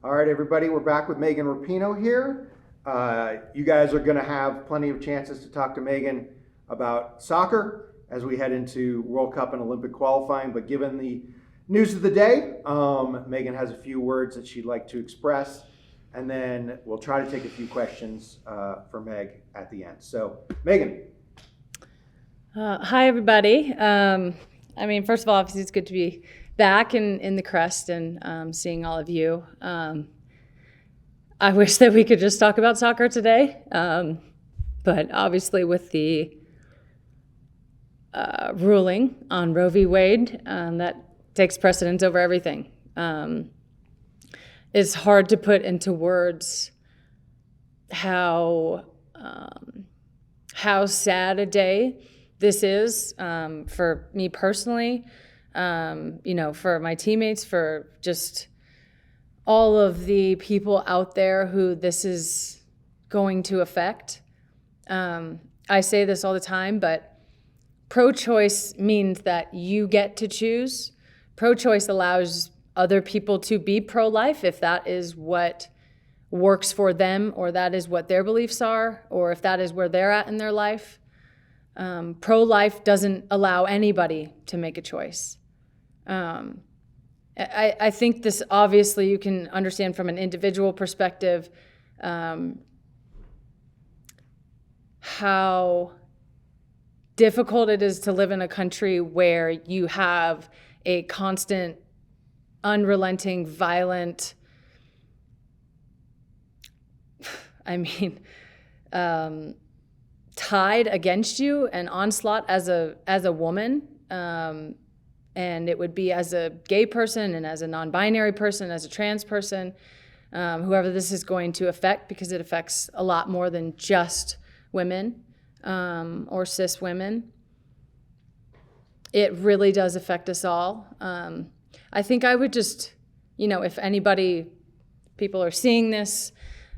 All right, everybody, we're back with Megan Rapinoe here. You guys are going to have plenty of chances to talk to Megan about soccer as we head into World Cup and Olympic qualifying. But given the news of the day, Megan has a few words that she'd like to express, and then we'll try to take a few questions for Meg at the end. So, Megan. Hi, everybody. First of all, obviously, it's good to be back in the crest and seeing all of you. I wish that we could just talk about soccer today, but obviously with the ruling on Roe v. Wade, that takes precedence over everything. It's hard to put into words how sad a day this is for me personally, for my teammates, for just all of the people out there who this is going to affect. I say this all the time, but pro-choice means that you get to choose. Pro-choice allows other people to be pro-life if that is what works for them, or that is what their beliefs are, or if that is where they're at in their life. Pro-life doesn't allow anybody to make a choice. I think this, obviously, you can understand from an individual perspective how difficult it is to live in a country where you have a constant, unrelenting, violent, tide against you, an onslaught as a woman. And it would be as a gay person and as a non-binary person, as a trans person, whoever this is going to affect, because it affects a lot more than just women or cis women. It really does affect us all. I think I would just, if people are seeing this,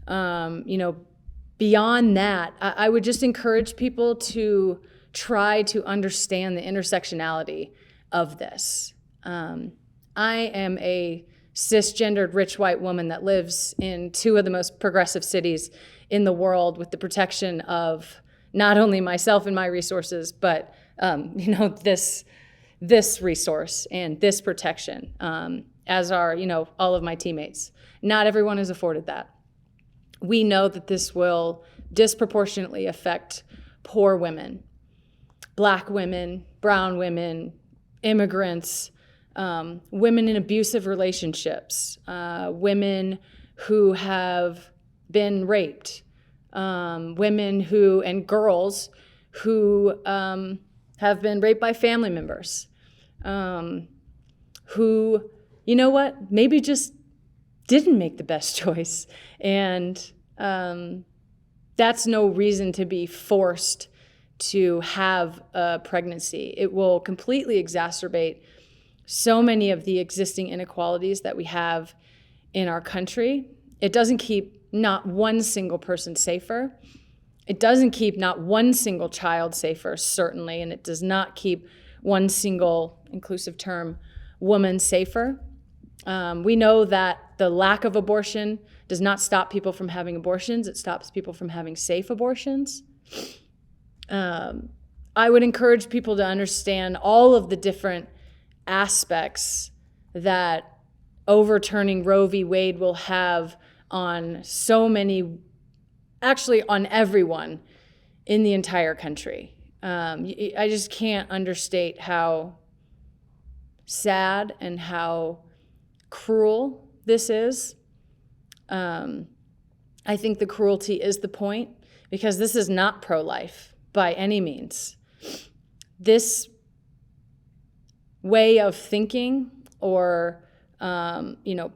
beyond that, I would just encourage people to try to understand the intersectionality of this. I am a cisgendered, rich white woman that lives in two of the most progressive cities in the world, with the protection of not only myself and my resources, but this resource and this protection, as are all of my teammates. Not everyone is afforded that. We know that this will disproportionately affect poor women, Black women, brown women, immigrants, women in abusive relationships, women who have been raped, women and girls who have been raped by family members, who, maybe just didn't make the best choice. And that's no reason to be forced to have a pregnancy. It will completely exacerbate so many of the existing inequalities that we have in our country. It doesn't keep not one single person safer. It doesn't keep not one single child safer, certainly, and it does not keep one single, inclusive term, woman safer. We know that the lack of abortion does not stop people from having abortions. It stops people from having safe abortions. I would encourage people to understand all of the different aspects that overturning Roe v. Wade will have on so many, actually on everyone in the entire country. I just can't understate how sad and how cruel this is. I think the cruelty is the point, because this is not pro-life by any means. This way of thinking or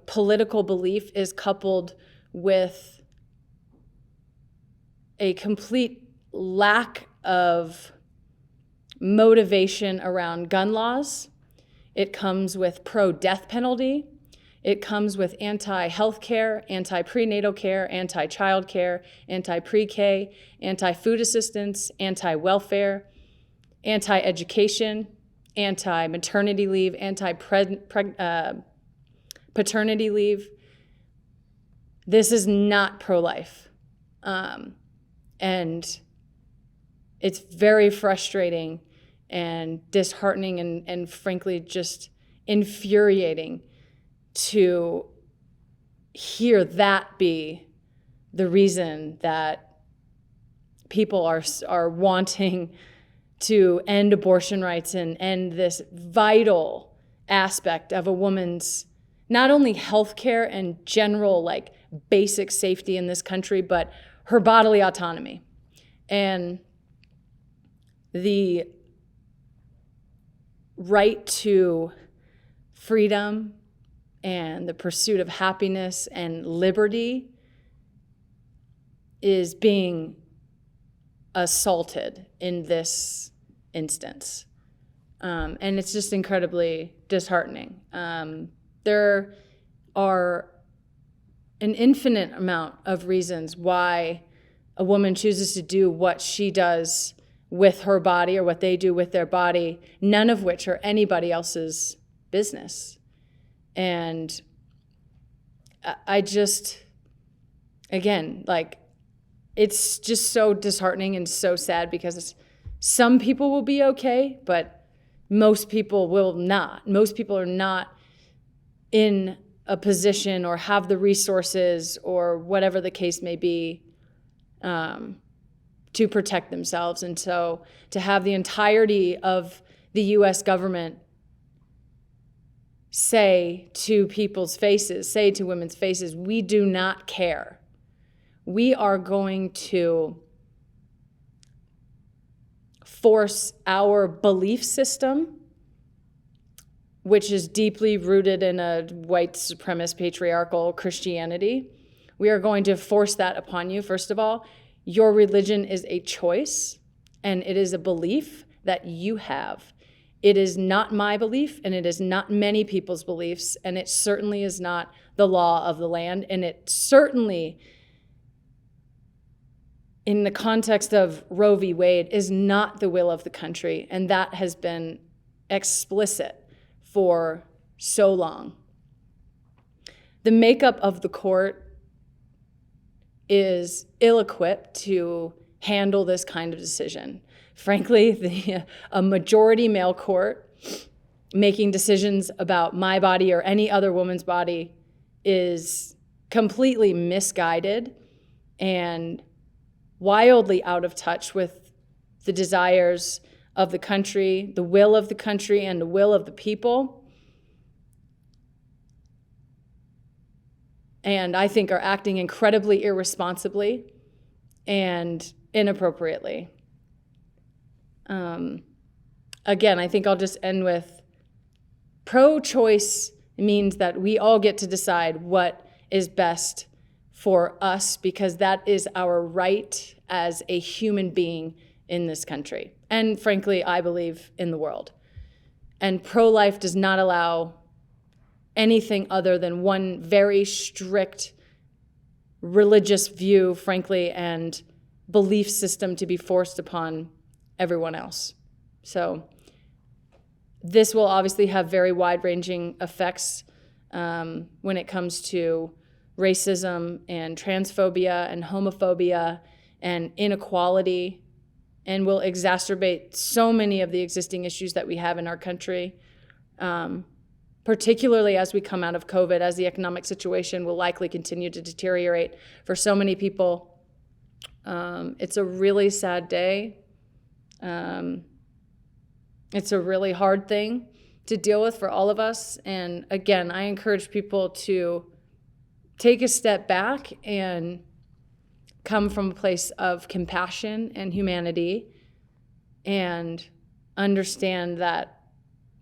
political belief is coupled with a complete lack of motivation around gun laws. It comes with pro-death penalty. It comes with anti-health care, anti-prenatal care, anti-child care, anti-pre-K, anti-food assistance, anti-welfare, anti-education, anti-maternity leave, anti-paternity leave. This is not pro-life. And it's very frustrating and disheartening and frankly just infuriating to hear that be the reason that people are wanting to end abortion rights and end this vital aspect of a woman's not only health care and general like basic safety in this country, but her bodily autonomy. And the right to freedom and the pursuit of happiness and liberty is being assaulted in this instance. And it's just incredibly disheartening. There are an infinite amount of reasons why a woman chooses to do what she does with her body or what they do with their body, none of which are anybody else's business. And I just, again, like, it's just so disheartening and so sad because some people will be okay, but most people will not. Most people are not in a position or have the resources or whatever the case may be to protect themselves. And so to have the entirety of the US government say to people's faces, say to women's faces, we do not care. We are going to force our belief system, which is deeply rooted in a white supremacist patriarchal Christianity. We are going to force that upon you. First of all, your religion is a choice, and it is a belief that you have. It is not my belief, and it is not many people's beliefs, and it certainly is not the law of the land, and it certainly, in the context of Roe v. Wade, is not the will of the country, and that has been explicit for so long. The makeup of the court is ill-equipped to handle this kind of decision. Frankly, a majority male court making decisions about my body or any other woman's body is completely misguided and wildly out of touch with the desires of the country, the will of the country, and the will of the people. And I think are acting incredibly irresponsibly and inappropriately. Again, I think I'll just end with pro-choice means that we all get to decide what is best for us because that is our right as a human being in this country. And frankly, I believe in the world. And pro-life does not allow anything other than one very strict religious view, frankly, and belief system to be forced upon everyone else. So this will obviously have very wide-ranging effects when it comes to racism and transphobia and homophobia and inequality, and will exacerbate so many of the existing issues that we have in our country, particularly as we come out of COVID, as the economic situation will likely continue to deteriorate for so many people. It's a really sad day. It's a really hard thing to deal with for all of us. And again, I encourage people to take a step back and come from a place of compassion and humanity and understand that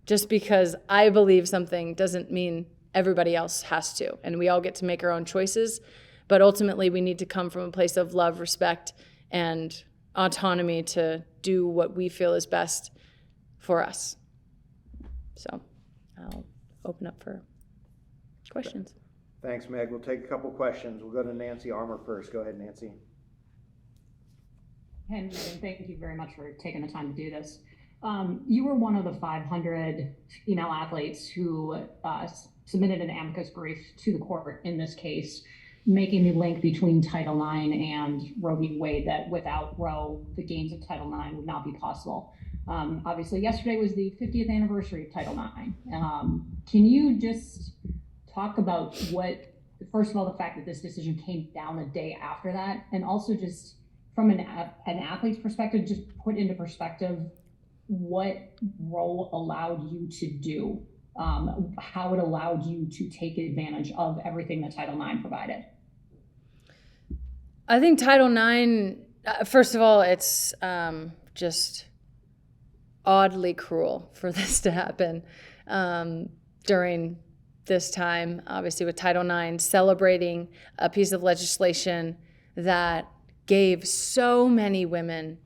just because I believe something doesn't mean everybody else has to. And we all get to make our own choices. But ultimately, we need to come from a place of love, respect, and autonomy to do what we feel is best for us. So I'll open up for questions. Thanks, Meg. We'll take a couple questions. We'll go to Nancy Armour first. Go ahead, Nancy. And thank you very much for taking the time to do this. You were one of the 500 female athletes who submitted an amicus brief to the court in this case. making the link between Title IX and Roe v. Wade, that without Roe, the gains of Title IX would not be possible. Obviously, yesterday was the 50th anniversary of Title IX. Can you just talk about first of all, the fact that this decision came down a day after that, and also just from an athlete's perspective, just put into perspective what Roe allowed you to do, how it allowed you to take advantage of everything that Title IX provided? I think Title IX, first of all, it's just oddly cruel for this to happen during this time, obviously with Title IX, celebrating a piece of legislation that gave so many women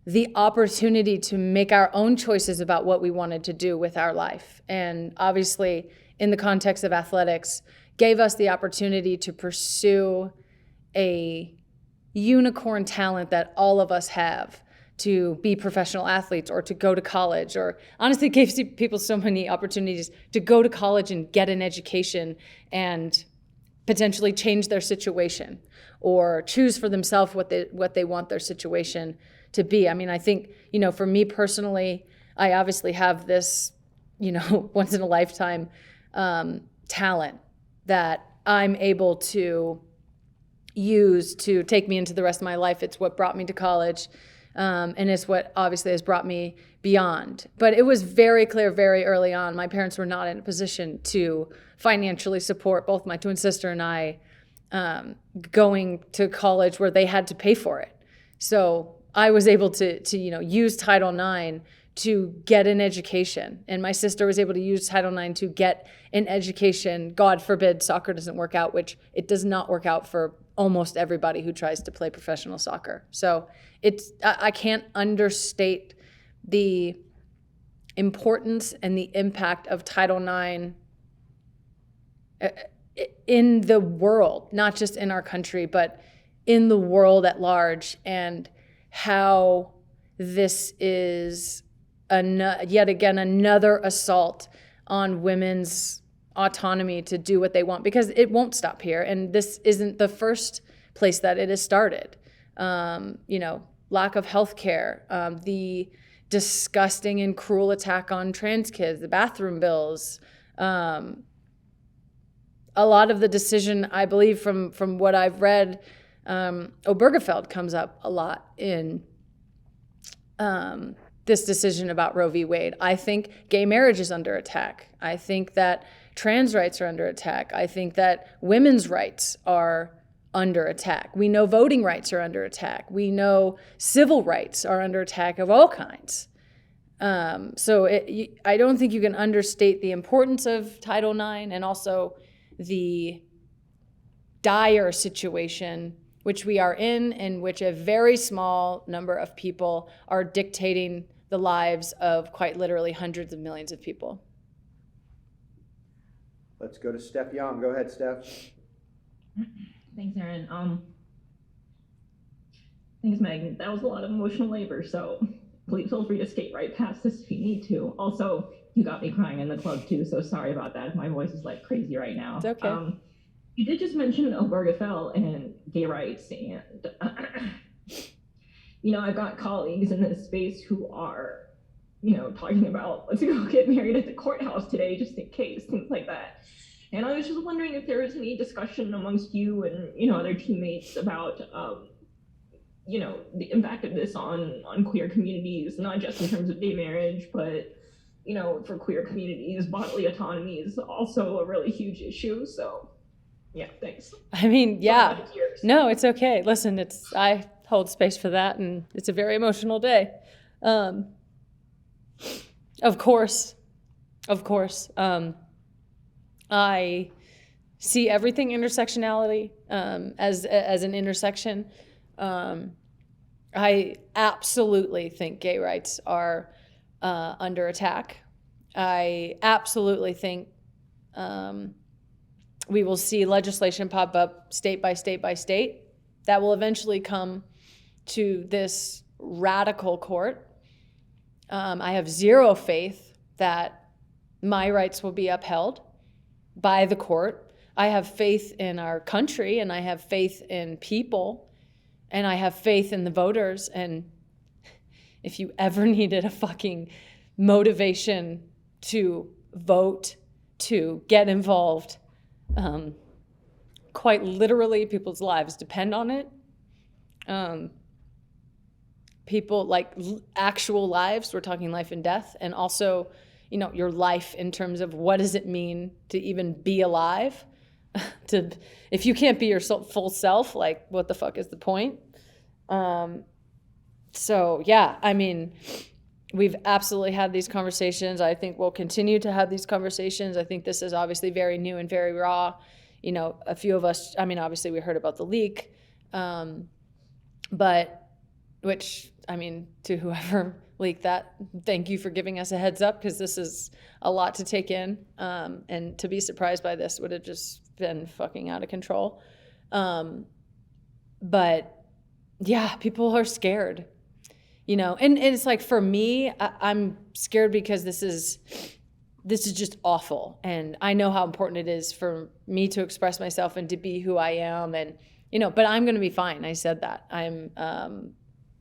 the opportunity to make our own choices about what we wanted to do with our life. And obviously, in the context of athletics, gave us the opportunity to pursue a unicorn talent that all of us have, to be professional athletes or to go to college, or honestly gave people so many opportunities to go to college and get an education and potentially change their situation or choose for themselves what they want their situation to be. I mean, I think, for me personally, I obviously have this, once in a lifetime talent that I'm able to use to take me into the rest of my life. It's what brought me to college. And it's what obviously has brought me beyond. But it was very clear very early on, my parents were not in a position to financially support both my twin sister and I going to college where they had to pay for it. So I was able to use Title IX to get an education. And my sister was able to use Title IX to get an education. God forbid soccer doesn't work out, which it does not work out for almost everybody who tries to play professional soccer. So I can't understate the importance and the impact of Title IX in the world, not just in our country, but in the world at large, and how this is yet again another assault on women's autonomy to do what they want, because it won't stop here. And this isn't the first place that it has started. Lack of health care, the disgusting and cruel attack on trans kids, the bathroom bills, a lot of the decision, I believe, from what I've read, Obergefell comes up a lot in this decision about Roe v. Wade. I think gay marriage is under attack. I think that trans rights are under attack. I think that women's rights are under attack. We know voting rights are under attack. We know civil rights are under attack of all kinds. So I don't think you can understate the importance of Title IX, and also the dire situation which we are in which a very small number of people are dictating the lives of quite literally hundreds of millions of people. Let's go to Steph Young. Go ahead, Steph. Thanks, Aaron. Thanks, Megan. That was a lot of emotional labor, so please feel free to skate right past this if you need to. Also, you got me crying in the club too, so sorry about that if my voice is like crazy right now. It's okay. You did just mention Obergefell and gay rights, and I've got colleagues in this space who are, talking about let's go get married at the courthouse today just in case, things like that. And I was just wondering if there was any discussion amongst you and other teammates about the impact of this on queer communities, not just in terms of gay marriage, but for queer communities, bodily autonomy is also a really huge issue. So yeah, thanks. I mean, yeah. No, it's okay. Listen, I hold space for that, and it's a very emotional day. Of course. I see everything intersectionality as an intersection. I absolutely think gay rights are under attack. I absolutely think we will see legislation pop up state by state by state that will eventually come to this radical court. I have zero faith that my rights will be upheld by the court. I have faith in our country, and I have faith in people, and I have faith in the voters. And if you ever needed a fucking motivation to vote, to get involved, quite literally, people's lives depend on it. People, like actual lives, we're talking life and death, and also, your life in terms of what does it mean to even be alive? If you can't be your full self, like, what the fuck is the point? So yeah, I mean, we've absolutely had these conversations. I think we'll continue to have these conversations. I think this is obviously very new and very raw. A few of us, I mean, obviously we heard about the leak, but which, I mean, to whoever leaked that, thank you for giving us a heads up, because this is a lot to take in, and to be surprised by this would have just been fucking out of control. But yeah, people are scared, and it's like, for me, I'm scared because this is just awful. And I know how important it is for me to express myself and to be who I am. And, but I'm going to be fine. I said that. I'm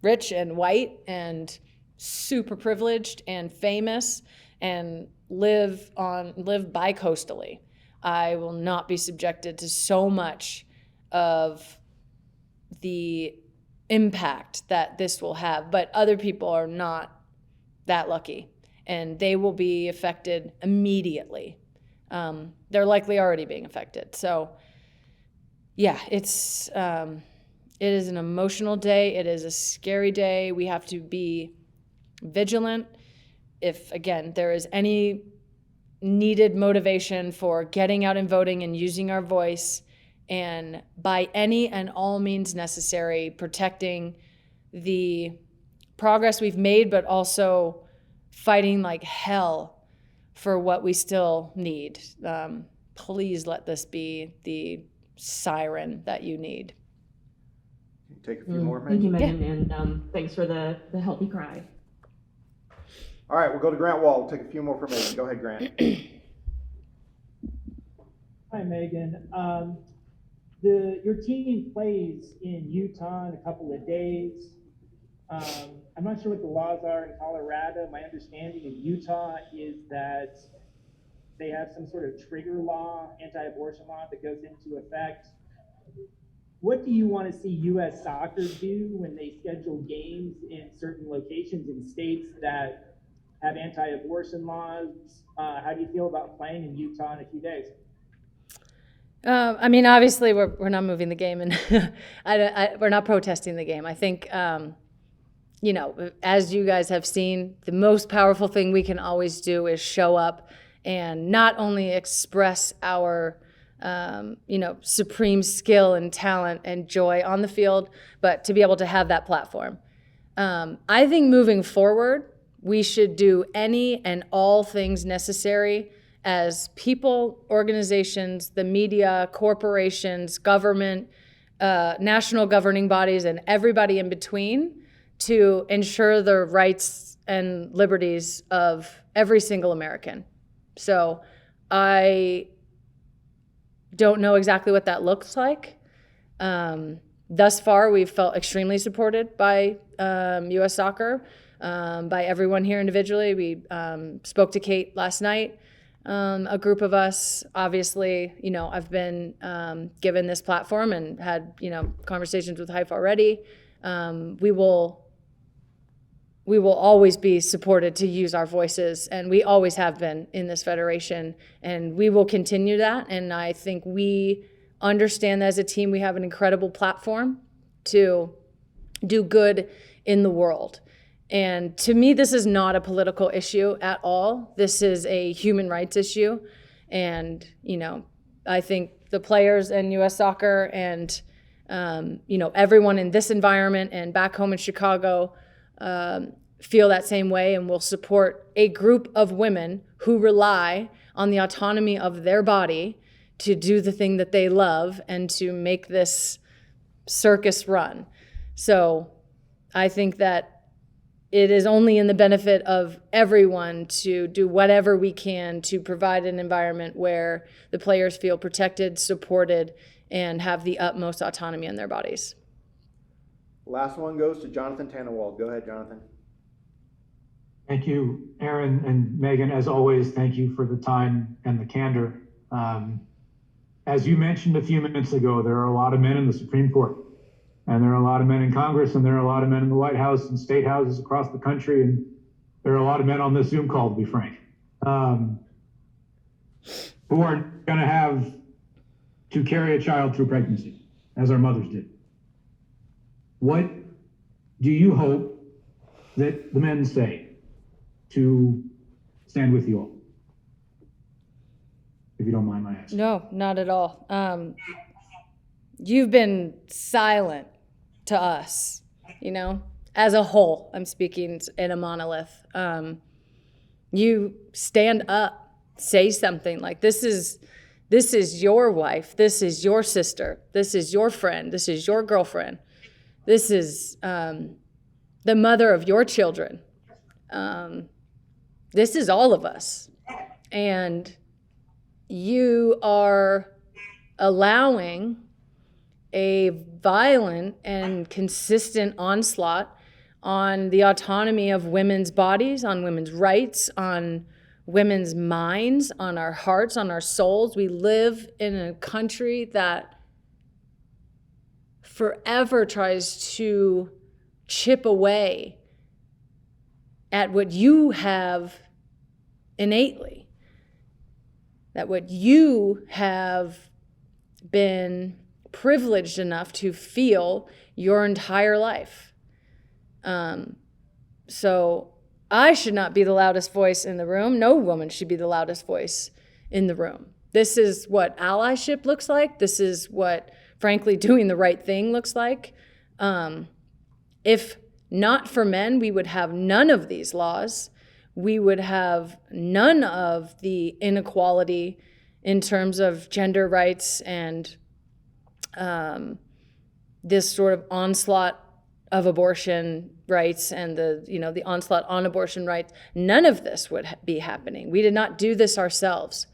rich and white and super privileged and famous and live bi-coastally. I will not be subjected to so much of the impact that this will have, but other people are not that lucky, and they will be affected immediately. They're likely already being affected. So yeah, it is an emotional day. It is a scary day. We have to be vigilant. If, again, there is any needed motivation for getting out and voting and using our voice, and by any and all means necessary, protecting the progress we've made, but also fighting like hell for what we still need. Please let this be the siren that you need. Take a few more, Thank you, Megan. Megan, and thanks for the healthy cry. All right, we'll go to Grant Wall. We'll take a few more for Megan. Go ahead, Grant. Hi, Megan. Your team plays in Utah in a couple of days. I'm not sure what the laws are in Colorado. My understanding of Utah is that they have some sort of trigger law, anti-abortion law, that goes into effect. What do you want to see U.S. soccer do when they schedule games in certain locations in states that have anti-abortion laws? How do you feel about playing in Utah in a few days? I mean, obviously, we're not moving the game, and we're not protesting the game. I think, as you guys have seen, the most powerful thing we can always do is show up and not only express our, supreme skill and talent and joy on the field, but to be able to have that platform. I think moving forward, we should do any and all things necessary as people, organizations, the media, corporations, government, national governing bodies, and everybody in between, to ensure the rights and liberties of every single American. So I don't know exactly what that looks like. Thus far, we've felt extremely supported by U.S. Soccer, by everyone here individually. We spoke to Kate last night. A group of us, obviously, I've been given this platform and had, conversations with Hype already. We will always be supported to use our voices, and we always have been in this federation, and we will continue that. And I think we understand that as a team, we have an incredible platform to do good in the world. And to me, this is not a political issue at all. This is a human rights issue. And, I think the players in U.S. Soccer and, everyone in this environment and back home in Chicago feel that same way, and will support a group of women who rely on the autonomy of their body to do the thing that they love and to make this circus run. So I think that it is only in the benefit of everyone to do whatever we can to provide an environment where the players feel protected, supported, and have the utmost autonomy in their bodies. Last one goes to Jonathan Tannenwald. Go ahead, Jonathan. Thank you, Aaron and Megan. As always, thank you for the time and the candor. As you mentioned a few minutes ago, there are a lot of men in the Supreme Court, and there are a lot of men in Congress, and there are a lot of men in the White House and state houses across the country, and there are a lot of men on this Zoom call, to be frank, who are going to have to carry a child through pregnancy, as our mothers did. What do you hope that the men say to stand with you all? If you don't mind my asking. No, not at all. You've been silent to us, as a whole. I'm speaking in a monolith. You stand up, say something like, this is your wife, this is your sister, this is your friend, this is your girlfriend, this is the mother of your children. This is all of us. And you are allowing a violent and consistent onslaught on the autonomy of women's bodies, on women's rights, on women's minds, on our hearts, on our souls. We live in a country that forever tries to chip away at what you have innately, that what you have been privileged enough to feel your entire life. So I should not be the loudest voice in the room. No woman should be the loudest voice in the room. This is what allyship looks like. This is what, frankly, doing the right thing looks like. If not for men, we would have none of these laws. We would have none of the inequality in terms of gender rights and this sort of onslaught of abortion rights and the onslaught on abortion rights. None of this would be happening. We did not do this ourselves.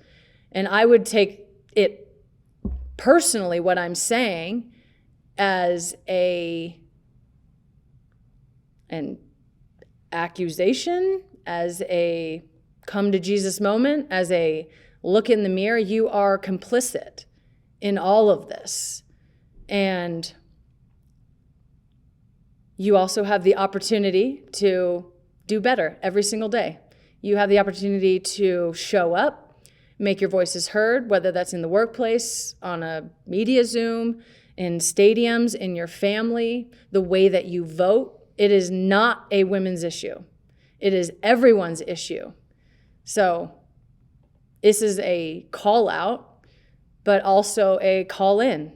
And I would take it personally, what I'm saying, as an accusation, as a come to Jesus moment, as a look in the mirror. You are complicit in all of this. And you also have the opportunity to do better every single day. You have the opportunity to show up, make your voices heard, whether that's in the workplace, on a media Zoom, in stadiums, in your family, the way that you vote. It is not a women's issue. It is everyone's issue. So this is a call out, but also a call in.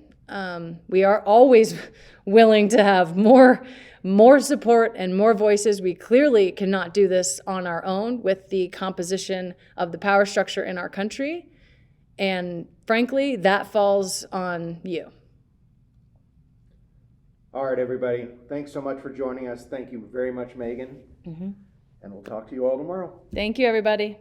We are always willing to have more support and more voices. We clearly cannot do this on our own with the composition of the power structure in our country. And frankly, that falls on you. All right, everybody. Thanks so much for joining us. Thank you very much, Megan. Mm-hmm. And we'll talk to you all tomorrow. Thank you, everybody.